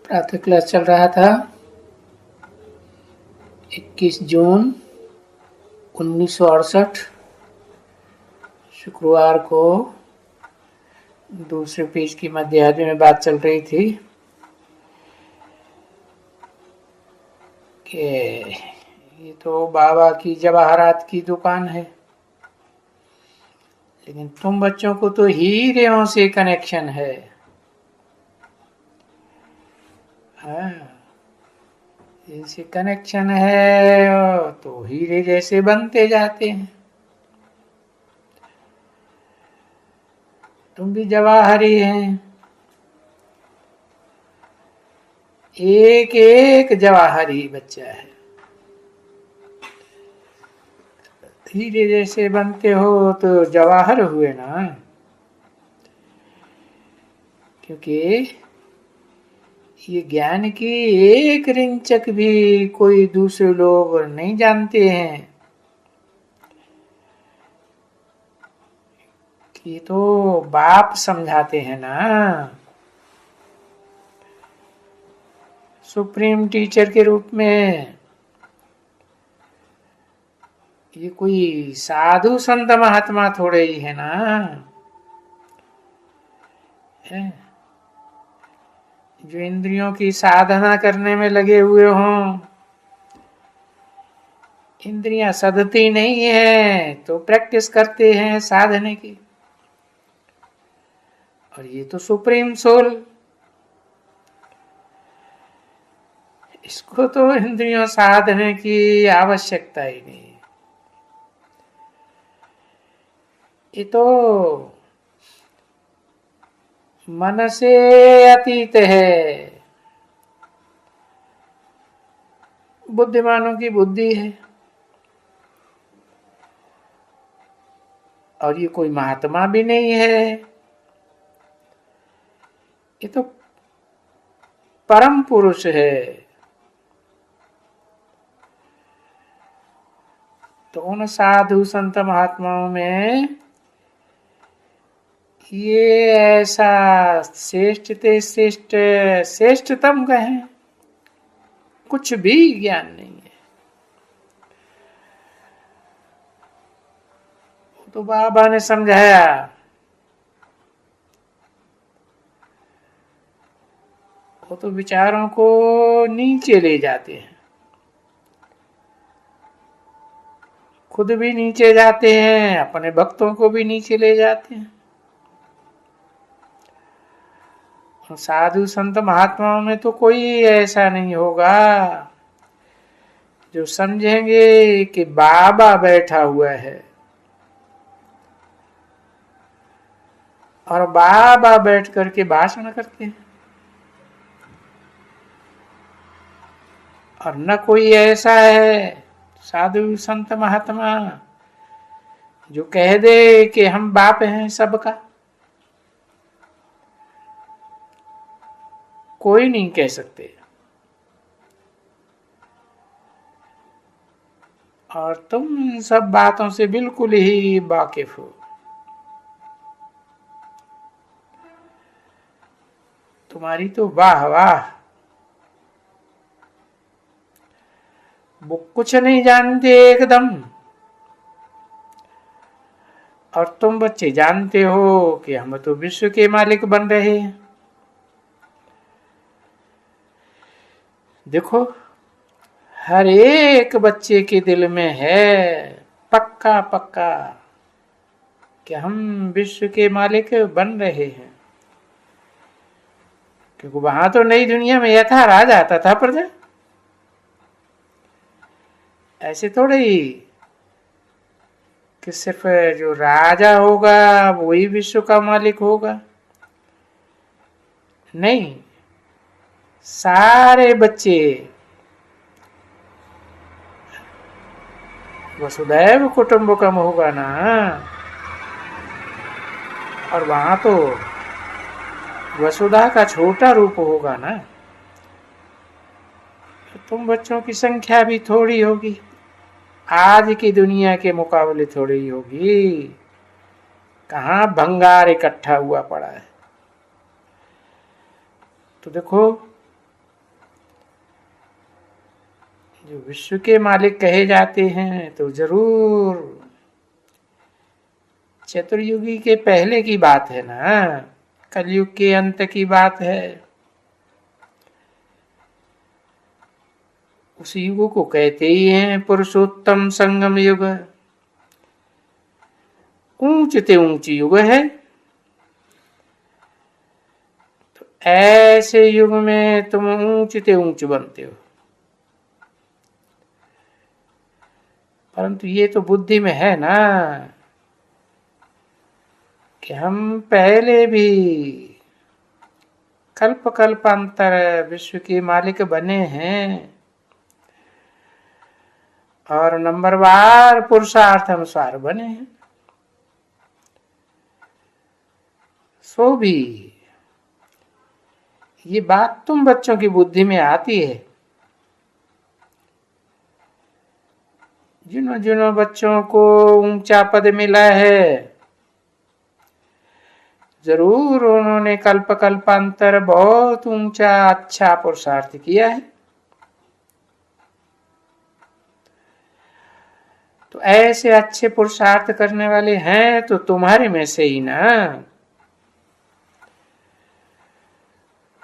प्रातः क्लास चल रहा था। 21 जून 1968 शुक्रवार को दूसरे पेज की मध्याह्न में बात चल रही थी कि ये तो बाबा की जवाहरात की दुकान है, लेकिन तुम बच्चों को तो हीरों से कनेक्शन है। हाँ, इनसे कनेक्शन है तो हीरे जैसे बनते जाते हैं। तुम भी जवाहरी हैं, एक एक जवाहरी बच्चा है। हीरे जैसे बनते हो तो जवाहर हुए ना, क्योंकि ये ज्ञान की एक रिंचक भी कोई दूसरे लोग नहीं जानते हैं कि ये तो बाप समझाते हैं ना। सुप्रीम टीचर के रूप में ये कोई साधु संत महात्मा थोड़े ही है ना, है जो इंद्रियों की साधना करने में लगे हुए हों। इंद्रियां सधती नहीं है तो प्रैक्टिस करते हैं साधने की। और ये तो सुप्रीम सोल, इसको तो इंद्रियों साधने की आवश्यकता ही नहीं। ये तो मन से अतीत है, बुद्धिमानों की बुद्धि है। और ये कोई महात्मा भी नहीं है, ये तो परम पुरुष है। तो उन साधु संत महात्माओं में ये ऐसा श्रेष्ठते श्रेष्ठ श्रेष्ठतम कहें, कुछ भी ज्ञान नहीं है। तो बाबा ने समझाया, वो तो विचारों को नीचे ले जाते हैं, खुद भी नीचे जाते हैं, अपने भक्तों को भी नीचे ले जाते हैं। साधु संत महात्माओं में तो कोई ऐसा नहीं होगा जो समझेंगे कि बाबा बैठा हुआ है और बाबा बैठ करके भाषण करते हैं। और न कोई ऐसा है साधु संत महात्मा जो कह दे कि हम बाप हैं सबका। कोई नहीं कह सकते। और तुम सब बातों से बिल्कुल ही वाकिफ हो। तुम्हारी तो वाह वाह, वो कुछ नहीं जानते एकदम। और तुम बच्चे जानते हो कि हम तो विश्व के मालिक बन रहे हैं। देखो, हर एक बच्चे के दिल में है पक्का पक्का कि हम विश्व के मालिक बन रहे हैं। क्योंकि वहां तो नई दुनिया में यथा राज आता था प्रजा, ऐसे थोड़े ही कि सिर्फ जो राजा होगा वही विश्व का मालिक होगा। नहीं, सारे बच्चे वसुधैव कुटुंबकम होगा ना। और वहां तो वसुधा का छोटा रूप होगा ना। तो तुम बच्चों की संख्या भी थोड़ी होगी, आज की दुनिया के मुकाबले थोड़ी ही होगी। कहां भंगार इकट्ठा हुआ पड़ा है। तो देखो, जो विश्व के मालिक कहे जाते हैं तो जरूर चतुर्युगी के पहले की बात है ना, कलयुग के अंत की बात है। उस युग को कहते ही हैं पुरुषोत्तम संगम युग। ऊंचते ऊंच युग है। तो ऐसे युग में तुम ऊंचते ऊंच बनते हो, परंतु ये तो बुद्धि में है ना कि हम पहले भी कल्प कल्पांतर विश्व के मालिक बने हैं और नंबरवार पुरुषार्थ अनुसार बने हैं। सो भी ये बात तुम बच्चों की बुद्धि में आती है। जिन्हों जिन्हों बच्चों को ऊंचा पद मिला है, जरूर उन्होंने कल्प कल्पांतर बहुत ऊंचा अच्छा पुरुषार्थ किया है। तो ऐसे अच्छे पुरुषार्थ करने वाले हैं तो तुम्हारे में से ही ना,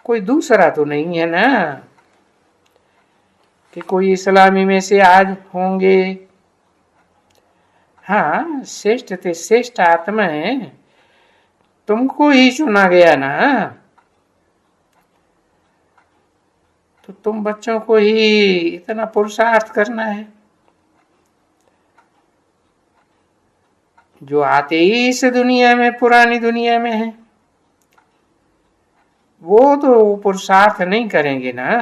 कोई दूसरा तो नहीं है ना कि कोई इस्लामी में से आज होंगे। हाँ, श्रेष्ठ थे, श्रेष्ठ आत्मा है, तुमको ही चुना गया ना, तो तुम बच्चों को ही इतना पुरुषार्थ करना है। जो आते ही इस दुनिया में, पुरानी दुनिया में है, वो तो पुरुषार्थ नहीं करेंगे ना।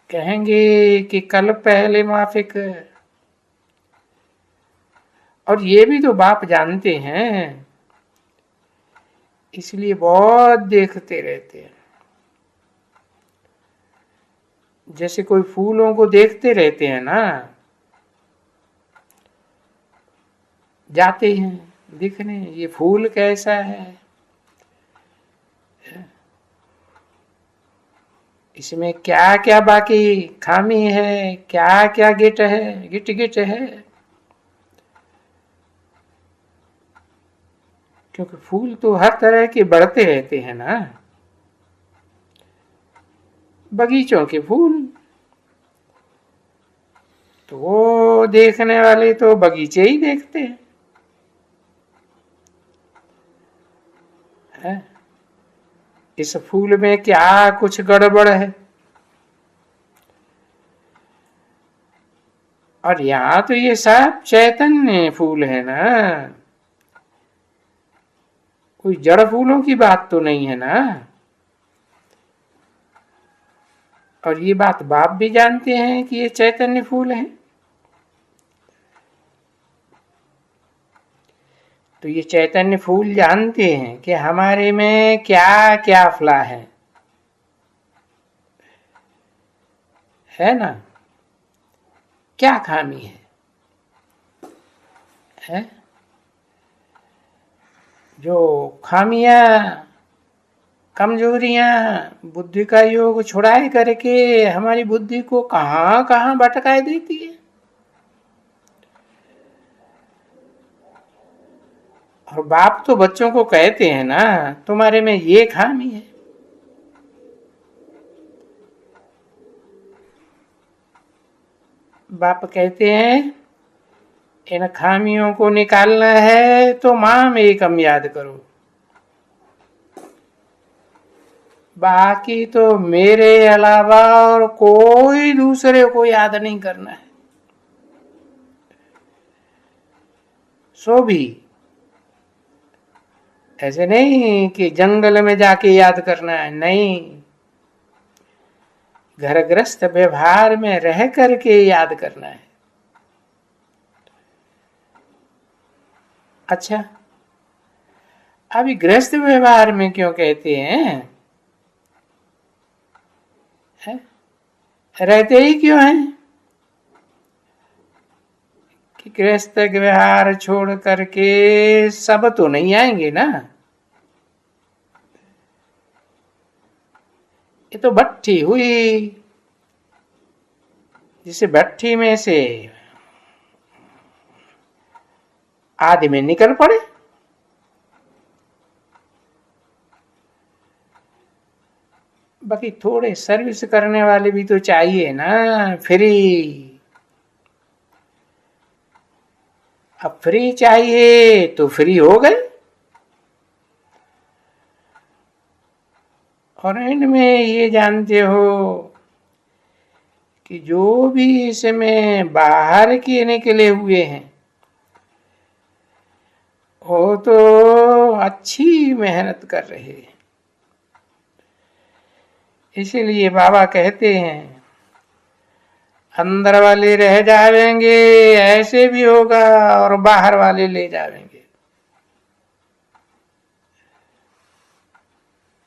कहेंगे कि कल पहले माफिक। और ये भी तो बाप जानते हैं, इसलिए बहुत देखते रहते हैं। जैसे कोई फूलों को देखते रहते हैं ना, जाते हैं दिखने ये फूल कैसा है, इसमें क्या क्या बाकी खामी है, क्या क्या गिट है, गिट गिट है। क्योंकि फूल तो हर तरह के बढ़ते रहते हैं ना, बगीचों के फूल। तो वो देखने वाले तो बगीचे ही देखते हैं। इस फूल में क्या कुछ गड़बड़ है। और यहाँ तो ये सब चैतन्य फूल है ना, कोई जड़ फूलों की बात तो नहीं है ना। और ये बात बाप भी जानते हैं कि ये चैतन्य फूल है। तो ये चैतन्य फूल जानते हैं कि हमारे में क्या क्या फला है ना, क्या खामी है? जो खामियां, कमजोरियां बुद्धि का योग छुड़ाए करके हमारी बुद्धि को कहां कहां भटकाए देती है। और बाप तो बच्चों को कहते हैं ना, तुम्हारे में ये खामी है। बाप कहते हैं इन खामियों को निकालना है तो माम एकम याद करो, बाकी तो मेरे अलावा और कोई दूसरे को याद नहीं करना है। सो भी ऐसे नहीं कि जंगल में जाके याद करना है, नहीं, घर ग्रस्त व्यवहार में रह करके याद करना है। अच्छा, अभी गृहस्थ व्यवहार में क्यों कहते हैं? रहते ही क्यों हैं कि गृहस्थ व्यवहार छोड़ करके सब तो नहीं आएंगे ना। ये तो भट्टी हुई, जिसे भट्ठी में से आदि में निकल पड़े। बाकी थोड़े सर्विस करने वाले भी तो चाहिए ना, फ्री। अब फ्री चाहिए तो फ्री हो गए, और इनमें ये जानते हो कि जो भी इसमें बाहर के निकले हुए हैं वो तो अच्छी मेहनत कर रहे हैं। इसीलिए बाबा कहते हैं अंदर वाले रह जाएंगे, ऐसे भी होगा, और बाहर वाले ले जाएंगे।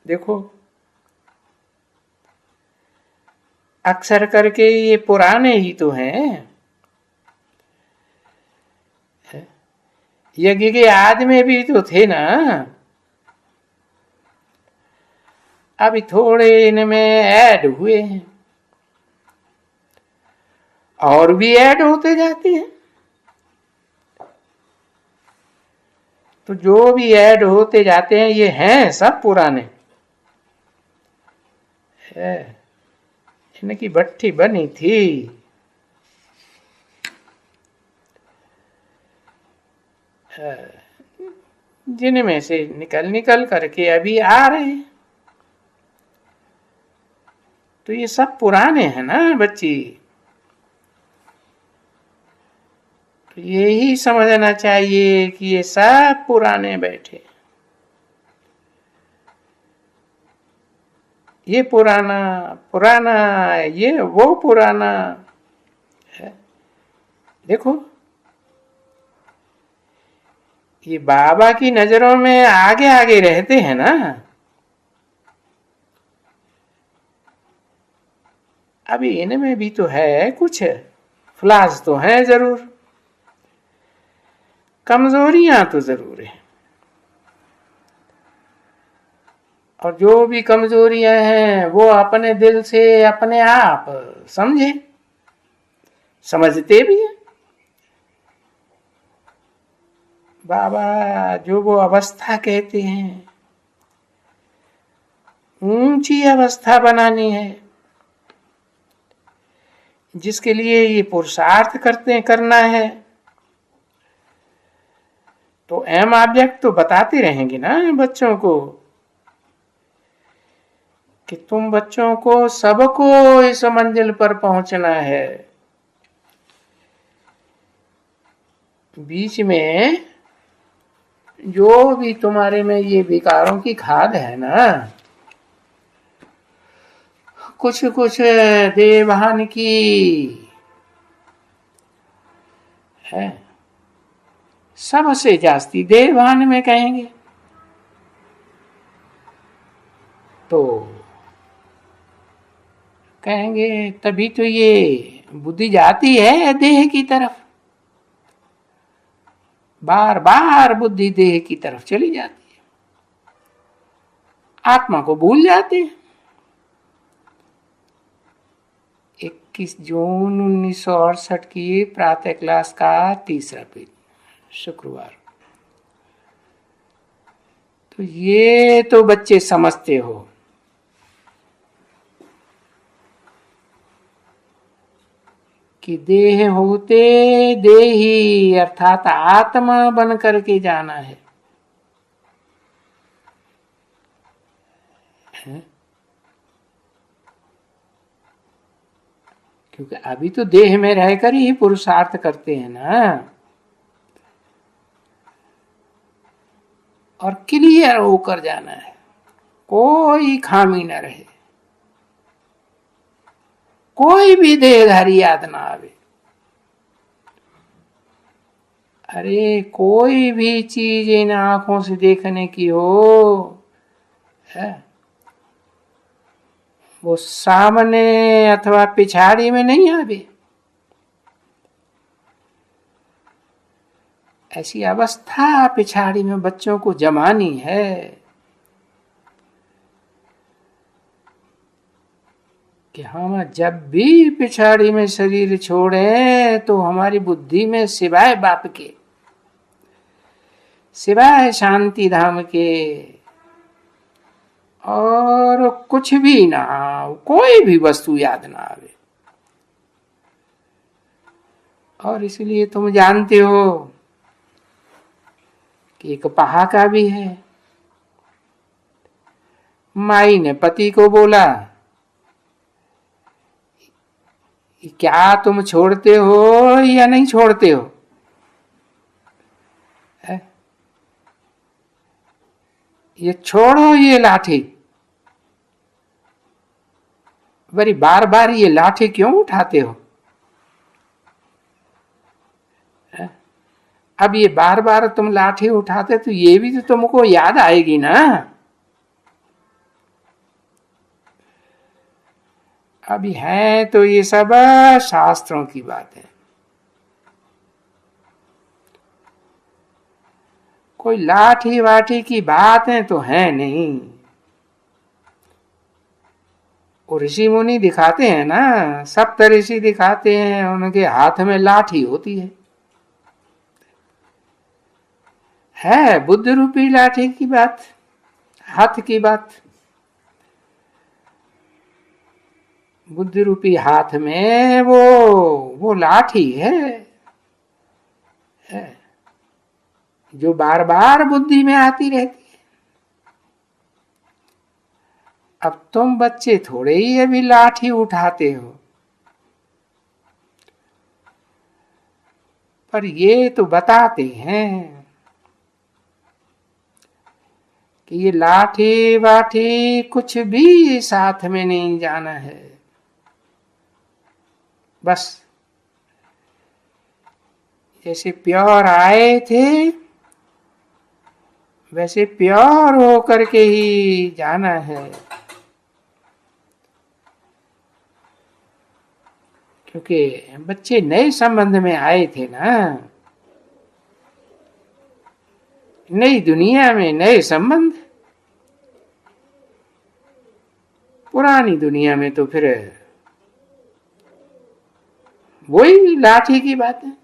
देखो अक्सर करके ये पुराने ही तो हैं। यज्ञ के आदमी भी तो थे ना, अभी थोड़े इनमें ऐड हुए हैं और भी ऐड होते जाते हैं। तो जो भी ऐड होते जाते हैं ये हैं सब पुराने है। इनकी भट्ठी बनी थी, जिनमें से निकल निकल करके अभी आ रहे हैं। तो ये सब पुराने हैं ना बच्ची। तो यही समझना चाहिए कि ये सब पुराने बैठे। ये पुराना पुराना, ये वो पुराना है। देखो ये बाबा की नजरों में आगे आगे रहते हैं ना। अभी इनमें भी तो है कुछ फ्लास तो हैं जरूर, कमजोरियां तो जरूर है। और जो भी कमजोरियां हैं वो अपने दिल से अपने आप समझे, समझते भी हैं। बाबा जो वो अवस्था कहते हैं, ऊंची अवस्था बनानी है, जिसके लिए ये पुरुषार्थ करना है। तो एम ऑब्जेक्ट तो बताते रहेंगे ना बच्चों को कि तुम बच्चों को सबको इस मंजिल पर पहुंचना है। बीच में जो भी तुम्हारे में ये विकारों की खाद है ना, कुछ कुछ देवहान की है, सबसे जास्ती देवहान में कहेंगे। तो कहेंगे तभी तो ये बुद्धि जाती है देह की तरफ, बार बार बुद्धि देह की तरफ चली जाती है, आत्मा को भूल जाते हैं। 21 जून 1968 की प्रातः क्लास का तीसरा पेज, शुक्रवार। तो ये तो बच्चे समझते हो कि देह होते देही अर्थात आत्मा बन करके जाना है। क्योंकि अभी तो देह में रहकर ही पुरुषार्थ करते हैं ना, और क्लियर होकर जाना है, कोई खामी न रहे, कोई भी देहधारी याद ना आवे। अरे कोई भी चीज इन आंखों से देखने की हो है, वो सामने अथवा पिछाड़ी में नहीं आवे। ऐसी अवस्था पिछाड़ी में बच्चों को जमानी है। कि हम जब भी पिछाड़ी में शरीर छोड़े तो हमारी बुद्धि में सिवाय बाप के, सिवाय शांति धाम के और कुछ भी ना, कोई भी वस्तु याद ना आवे। और इसलिए तुम जानते हो कि एक पहाका भी है। माई ने पति को बोला, क्या तुम छोड़ते हो या नहीं छोड़ते हो? ये छोड़ो ये लाठी। बड़ी बार बार ये लाठी क्यों उठाते हो? अब ये बार बार तुम लाठी उठाते तो ये भी तो तुमको याद आएगी ना। अभी है तो ये सब शास्त्रों की बात है, कोई लाठी वाठी की बातें तो है नहीं। वो ऋषि मुनि दिखाते हैं ना, सप्त ऋषि दिखाते हैं, उनके हाथ में लाठी होती है बुद्ध रूपी लाठी की बात, हाथ की बात। बुद्ध रूपी हाथ में वो लाठी है जो बार बार बुद्धि में आती रहती है। अब तुम बच्चे थोड़े ही अभी लाठी उठाते हो, पर ये तो बताते हैं कि ये लाठी वाठी कुछ भी साथ में नहीं जाना है। बस जैसे प्योर आए थे वैसे प्योर होकर के ही जाना है, क्योंकि बच्चे नए संबंध में आए थे ना, नई दुनिया में नए संबंध। पुरानी दुनिया में तो फिर वही लाठी की बात है।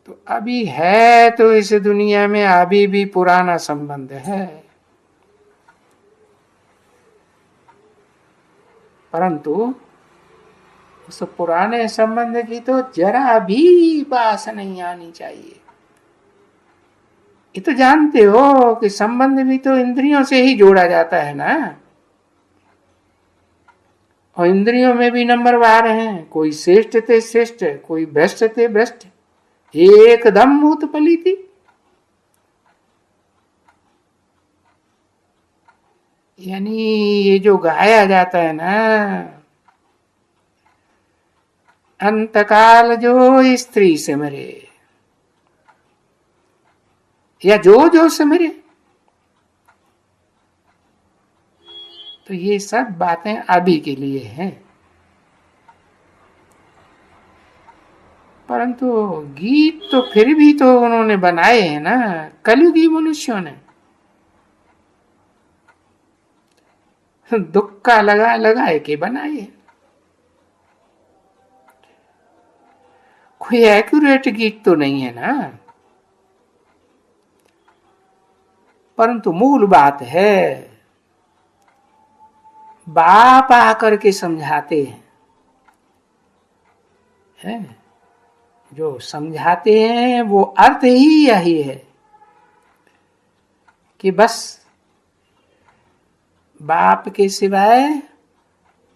तो अभी है तो इस दुनिया में अभी भी पुराना संबंध है, परंतु उस पुराने संबंध की तो जरा भी बास नहीं आनी चाहिए। ये तो जानते हो कि संबंध भी तो इंद्रियों से ही जोड़ा जाता है ना, और इंद्रियों में भी नंबरवार हैं, कोई श्रेष्ठ थे श्रेष्ठ, कोई भ्रष्ट थे भ्रष्ट, एकदम मूत पली थी। यानी ये जो गाया जाता है ना, अंतकाल जो स्त्री सिमरे, या जो सिमरे, तो ये सब बातें अभी के लिए हैं। परंतु गीत तो फिर भी तो उन्होंने बनाए हैं ना, कलयुगी मनुष्यों ने। दुक्का लगा लगाए के बनाए, कोई एक्यूरेट गीत तो नहीं है ना, परंतु मूल बात है, बाप आकर के समझाते हैं, जो समझाते हैं वो अर्थ ही यही है कि बस बाप के सिवाय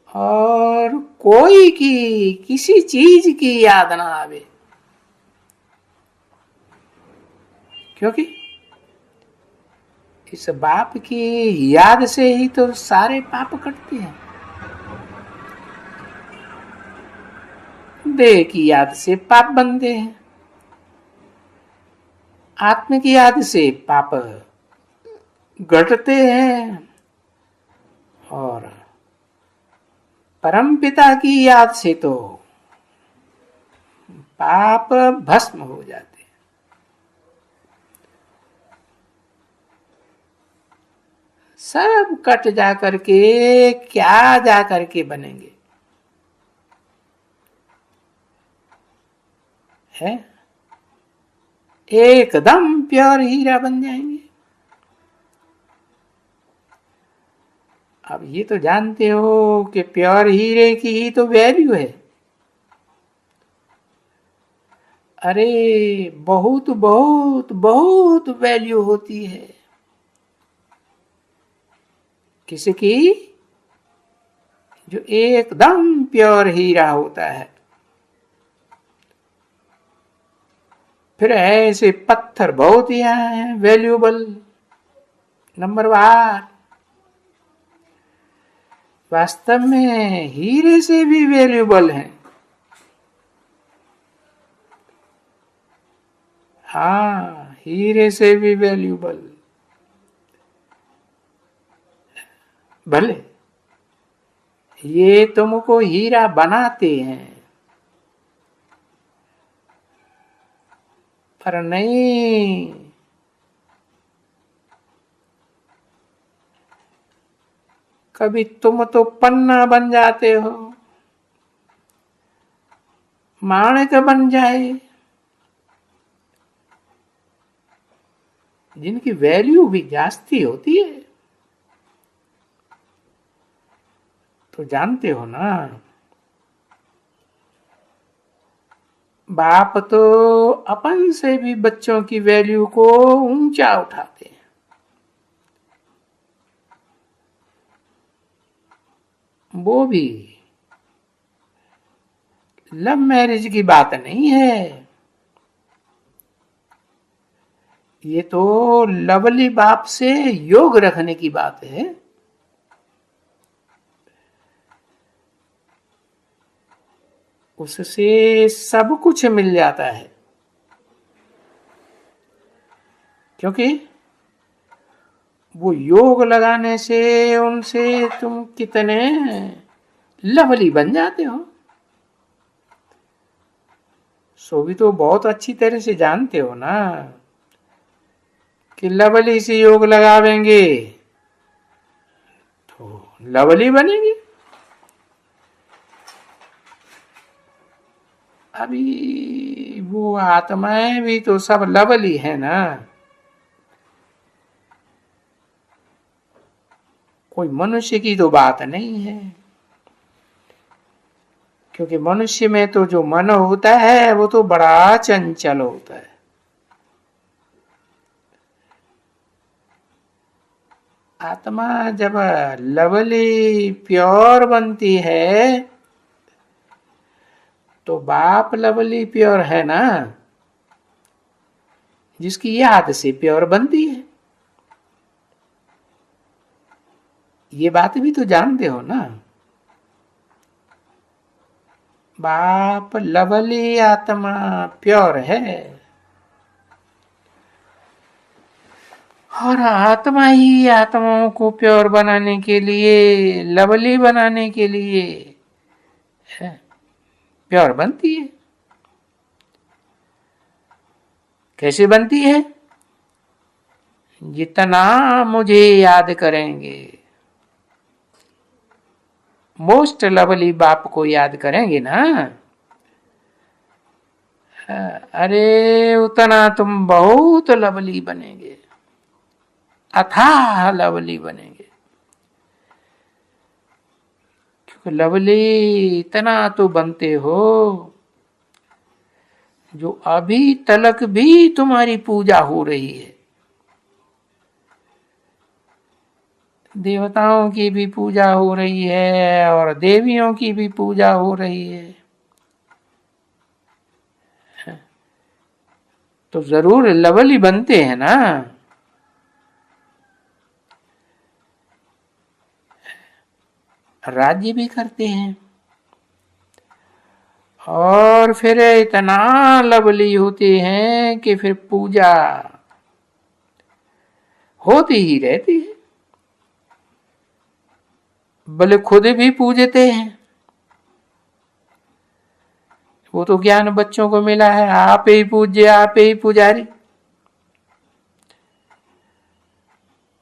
और कोई की किसी चीज की याद ना आवे, क्योंकि इस बाप की याद से ही तो सारे पाप कटते हैं। देह की याद से पाप बनते हैं, आत्म की याद से पाप घटते हैं, और परम पिता की याद से तो पाप भस्म हो जाते हैं। सब कट जा करके क्या जा करके बनेंगे, है एकदम प्योर हीरा बन जाएंगे। अब ये तो जानते हो कि प्योर हीरे की ही तो वैल्यू है। अरे बहुत बहुत बहुत वैल्यू होती है किसकी, जो एकदम प्योर हीरा होता है। फिर ऐसे पत्थर बहुत ही हैं वैल्यूएबल, नंबरवार। वास्तव में हीरे से भी वैल्यूएबल हैं। हाँ, हीरे से भी वैल्यूएबल। भले ये तुमको हीरा बनाते हैं, पर नहीं, कभी तुम तो पन्ना बन जाते हो, माणिक बन जाए, जिनकी वैल्यू भी जास्ती होती है। तो जानते हो ना, बाप तो अपन से भी बच्चों की वैल्यू को ऊंचा उठाते हैं। वो भी लव मैरिज की बात नहीं है, ये तो लवली बाप से योग रखने की बात है। उससे सब कुछ मिल जाता है, क्योंकि वो योग लगाने से उनसे तुम कितने लवली बन जाते हो। सो भी तो बहुत अच्छी तरह से जानते हो ना कि लवली से योग लगावेंगे तो लवली बनेंगे। अभी वो आत्माएं भी तो सब लवली है ना, कोई मनुष्य की तो बात नहीं है, क्योंकि मनुष्य में तो जो मन होता है वो तो बड़ा चंचल होता है। आत्मा जब लवली प्योर बनती है तो बाप लवली प्योर है ना, जिसकी याद से प्योर बनती है। ये बात भी तो जानते हो ना, बाप लवली आत्मा प्योर है, और आत्मा ही आत्माओं को प्योर बनाने के लिए, लवली बनाने के लिए प्योर बनती है। कैसे बनती है? जितना मुझे याद करेंगे, मोस्ट लवली बाप को याद करेंगे ना, अरे उतना तुम बहुत लवली बनेंगे, अथाह लवली बनेंगे। क्योंकि लवली इतना तो बनते हो जो अभी तलक भी तुम्हारी पूजा हो रही है। देवताओं की भी पूजा हो रही है और देवियों की भी पूजा हो रही है, तो जरूर लवली बनते हैं ना। राज्य भी करते हैं और फिर इतना लवली होते हैं कि फिर पूजा होती ही रहती है। भले खुद भी पूजते हैं, वो तो ज्ञान बच्चों को मिला है, आप ही पूज्य आप ही पुजारी।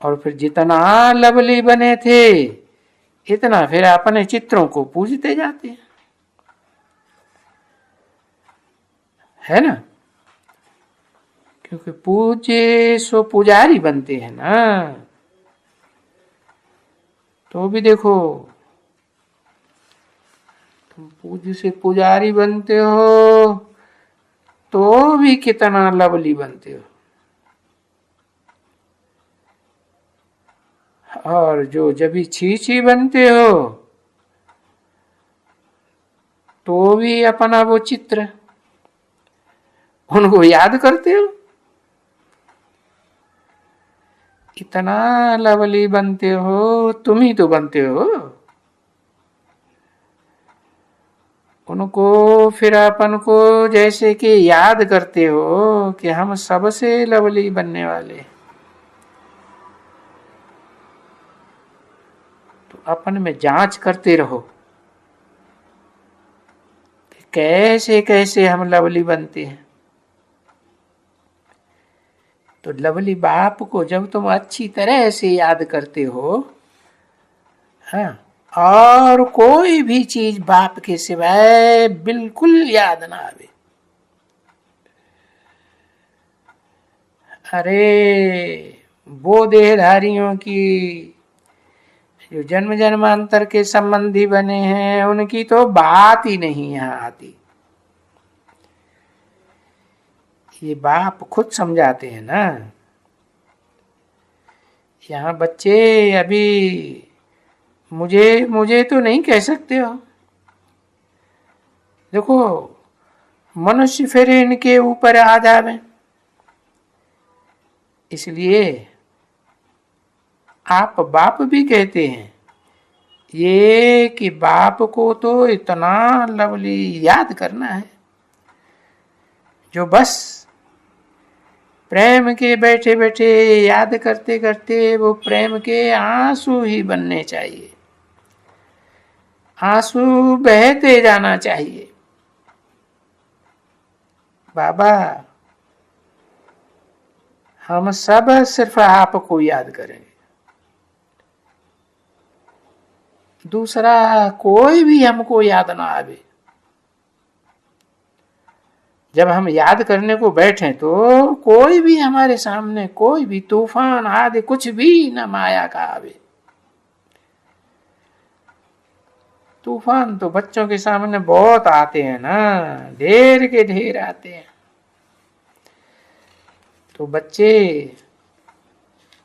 और फिर जितना लवली बने थे इतना फिर अपने चित्रों को पूजते जाते हैं, है ना। क्योंकि पूज्य सो पुजारी बनते हैं ना। तो भी देखो, तुम पूज्य से पुजारी बनते हो तो भी कितना लवली बनते हो। और जो जब छी बनते हो तो भी अपना वो चित्र उनको याद करते हो। इतना लवली बनते हो, तुम ही तो बनते हो। उनको फिर अपन को जैसे कि याद करते हो कि हम सबसे लवली बनने वाले। तो अपन में जांच करते रहो कि कैसे कैसे हम लवली बनते हैं। तो लवली बाप को जब तुम अच्छी तरह से याद करते हो, हाँ, और कोई भी चीज बाप के सिवाय बिल्कुल याद ना आवे। अरे वो देहधारियों की जो जन्म जन्मांतर के संबंधी बने हैं उनकी तो बात ही नहीं यहां आती। ये बाप खुद समझाते हैं ना। यहाँ बच्चे अभी मुझे मुझे तो नहीं कह सकते हो। देखो मनुष्य फिर इनके ऊपर आ जावे, इसलिए आप बाप भी कहते हैं ये कि बाप को तो इतना लवली याद करना है जो बस प्रेम के बैठे बैठे याद करते करते वो प्रेम के आंसू ही बनने चाहिए, आंसू बहते जाना चाहिए। बाबा हम सब सिर्फ आपको याद करेंगे, दूसरा कोई भी हमको याद ना आवे। जब हम याद करने को बैठे तो कोई भी हमारे सामने, कोई भी तूफान आदि कुछ भी न माया का आवे। तूफान तो बच्चों के सामने बहुत आते हैं ना, ढेर के ढेर आते हैं। तो बच्चे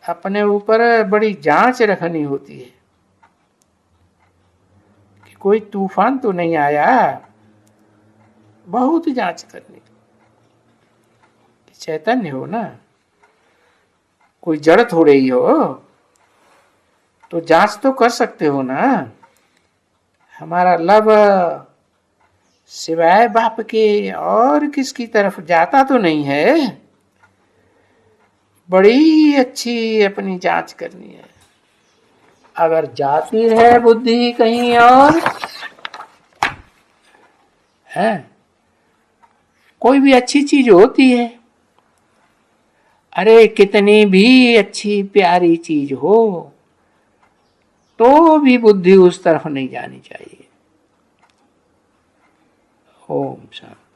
अपने ऊपर बड़ी जांच रखनी होती है कि कोई तूफान तो नहीं आया, बहुत जांच करनी। चैतन्य हो ना, कोई जड़ थोड़े ही हो, तो जांच तो कर सकते हो ना। हमारा लब सिवाय बाप के और किसकी तरफ जाता तो नहीं है। बड़ी अच्छी अपनी जांच करनी है। अगर जाती है बुद्धि कहीं और है, कोई भी अच्छी चीज होती है, अरे कितनी भी अच्छी प्यारी चीज हो तो भी बुद्धि उस तरफ नहीं जानी चाहिए। ओम शांति।